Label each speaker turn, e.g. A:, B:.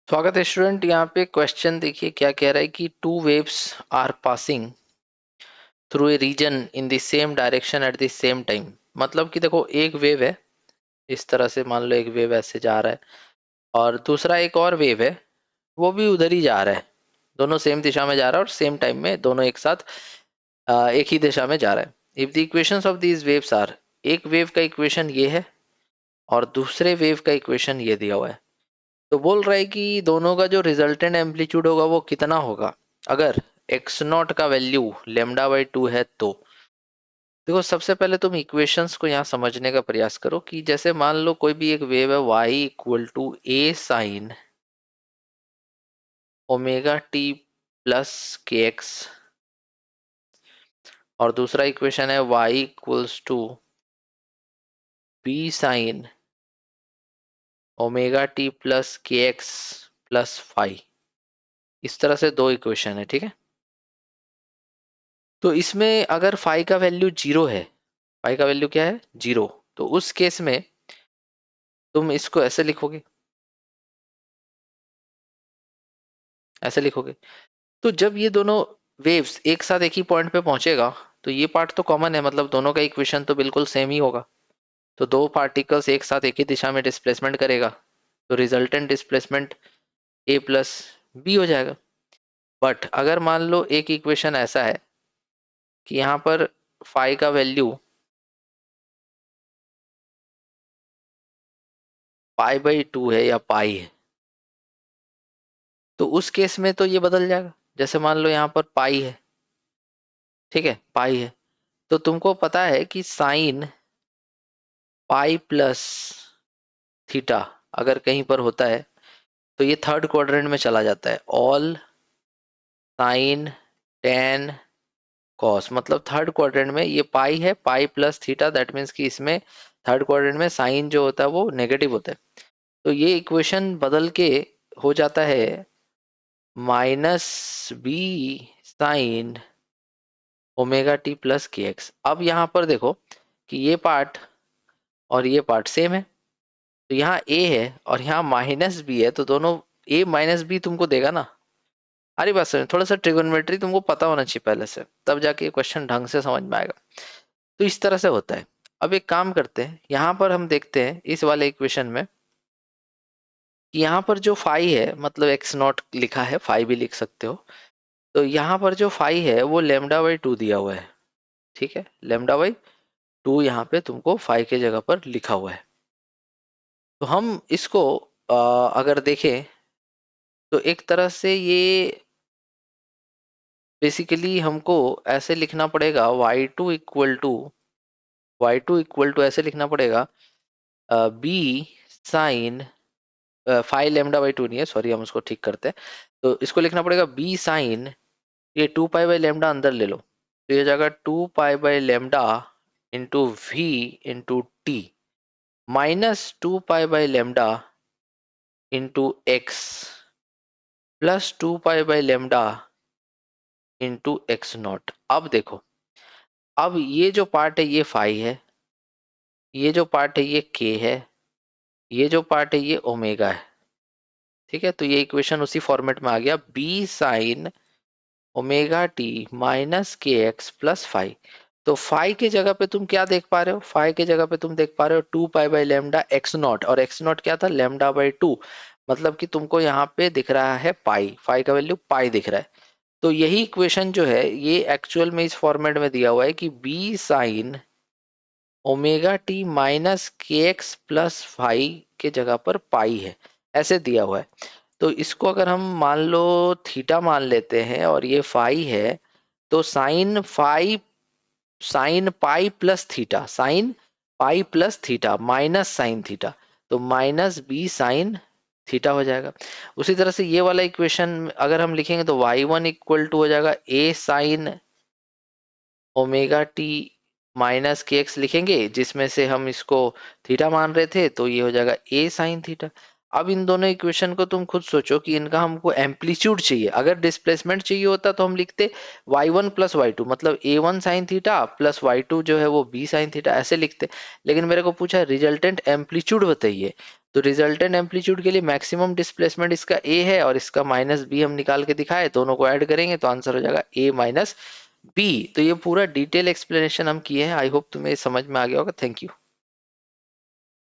A: स्वागत है स्टूडेंट। यहाँ पे क्वेश्चन देखिए क्या कह रहा है कि two waves are passing through a region in the same direction at the same time. मतलब कि देखो एक वेव है, इस तरह से मान लो एक वेव ऐसे जा रहा है और दूसरा एक और वेव है, वो भी उधर ही जा रहा है। दोनों सेम दिशा में जा रहा है और सेम टाइम में दोनों एक साथ एक ही दिशा में जा रहा है। If the equations of these waves are, एक वेव का इक्वेशन ये है और दूसरे वेव का इक्वेशन ये दिया हुआ है। तो बोल रहा है कि दोनों का जो रिजल्टेंट एम्पलीट्यूड होगा वो कितना होगा अगर एक्स नॉट का वैल्यू लेमडा बाई टू है। तो देखो सबसे पहले तुम इक्वेशंस को यहाँ समझने का प्रयास करो कि जैसे मान लो कोई भी एक वेव है y equal to A sine omega t plus k x, और दूसरा इक्वेशन है y equals to B sine omega t plus k x plus five. इस तरह से दो इक्वेशन है, ठीक है। तो इसमें अगर फाई का वैल्यू जीरो है, फाई का वैल्यू क्या है, जीरो, तो उस केस में तुम इसको ऐसे लिखोगे, ऐसे लिखोगे। तो जब ये दोनों वेव्स एक साथ एक ही पॉइंट पे पहुंचेगा तो ये पार्ट तो कॉमन है, मतलब दोनों का इक्वेशन तो बिल्कुल सेम ही होगा। तो दो पार्टिकल्स एक साथ एक ही दिशा में डिस्प्लेसमेंट करेगा तो रिजल्टेंट डिस्प्लेसमेंट ए प्लस बी हो जाएगा। बट अगर मान लो एक इक्वेशन ऐसा है कि यहाँ पर फाई का वैल्यू पाई बाई टू है या पाई है, तो उस केस में तो ये बदल जाएगा। जैसे मान लो यहाँ पर पाई है, ठीक है, पाई है, तो तुमको पता है कि साइन पाई प्लस थीटा अगर कहीं पर होता है तो ये थर्ड क्वाड्रेंट में चला जाता है। ऑल साइन टेन कॉस, मतलब थर्ड क्वाड्रेंट में ये पाई है, pi plus theta, that means कि इसमें थर्ड क्वाड्रेंट में साइन जो होता है वो नेगेटिव होता है। तो ये इक्वेशन बदल के हो जाता है minus B sine omega t plus k x. अब यहाँ पर देखो कि ये पार्ट और ये पार्ट सेम है, तो यहाँ ए है और यहाँ माइनस बी है, तो दोनों ए माइनस बी तुमको देगा ना। अरे बात समझ, थोड़ा सा ट्रिगोनोमेट्री तुमको पता होना चाहिए पहले से, तब जाके क्वेश्चन ढंग से समझ में आएगा। तो इस तरह से होता है। अब एक काम करते हैं, यहाँ पर हम देखते हैं इस वाले इक्वेशन में कि यहाँ पर जो फाई है, मतलब एक्स नॉट लिखा है, फाई भी लिख सकते हो। तो यहाँ पर जो फाई है वो लेमडा बाई टू दिया हुआ है, ठीक है, लेमडा बाई टू यहाँ पे तुमको फाई के जगह पर लिखा हुआ है। तो हम इसको अगर देखें तो एक तरह से ये बेसिकली हमको ऐसे लिखना पड़ेगा y2 इक्वल टू ऐसे लिखना पड़ेगा B sine five lambda by two नहीं है, सॉरी, हम उसको ठीक करते हैं। तो इसको लिखना पड़ेगा बी साइन, ये टू पाई बाई लेमडा अंदर ले लो, तो ये जाएगा two pi by lambda into v into t minus two pi by lambda into x plus two pi by lambda into x naught. अब देखो, अब ये जो पार्ट है ये फाई है, ये जो पार्ट है ये के है, ये जो पार्ट है ये ओमेगा है, ठीक है। तो ये इक्वेशन उसी फॉर्मेट में आ गया, B sine omega t minus k x plus five. तो फाइव के जगह पे तुम क्या देख पा रहे हो, फाइव के जगह पे तुम देख पा रहे हो two pi by lambda x naught, और एक्स नॉट क्या था, लेमडा बाई टू। मतलब कि तुमको यहाँ पे दिख रहा है पाई, फाइव का वैल्यू पाई दिख रहा है। तो यही इक्वेशन जो है ये एक्चुअल में इस फॉर्मेट में दिया हुआ है कि B sine omega t minus k x plus five के जगह पर पाई है, ऐसे दिया हुआ है। तो इसको अगर हम मान लो थीटा मान लेते हैं और ये फाई है, तो sine pi plus theta, sine pi plus theta minus sine theta, तो माइनस बी साइन थीटा हो जाएगा। उसी तरह से ये वाला इक्वेशन अगर हम लिखेंगे तो y1 इक्वल टू हो जाएगा ए sine omega t minus k x लिखेंगे, जिसमें से हम इसको थीटा मान रहे थे, तो ये हो जाएगा ए साइन थीटा। अब इन दोनों इक्वेशन को तुम खुद सोचो कि इनका हमको एम्पलीट्यूड चाहिए। अगर डिस्प्लेसमेंट चाहिए होता तो हम लिखते y1 प्लस y2, मतलब a1 sine theta plus y2 जो है वो b साइन थीटा, ऐसे लिखते। लेकिन मेरे को पूछा रिजल्टेंट एम्पलीट्यूड बताइए, तो रिजल्टेंट एम्पलीट्यूड के लिए मैक्सिमम डिस्प्लेसमेंट इसका ए है और इसका माइनस बी हम निकाल के दिखाए, दोनों को ऐड करेंगे तो आंसर हो जाएगा ए माइनस बी। तो ये पूरा डिटेल एक्सप्लेनेशन हम किए हैं, आई होप तुम्हें समझ में आ गया होगा। Thank you.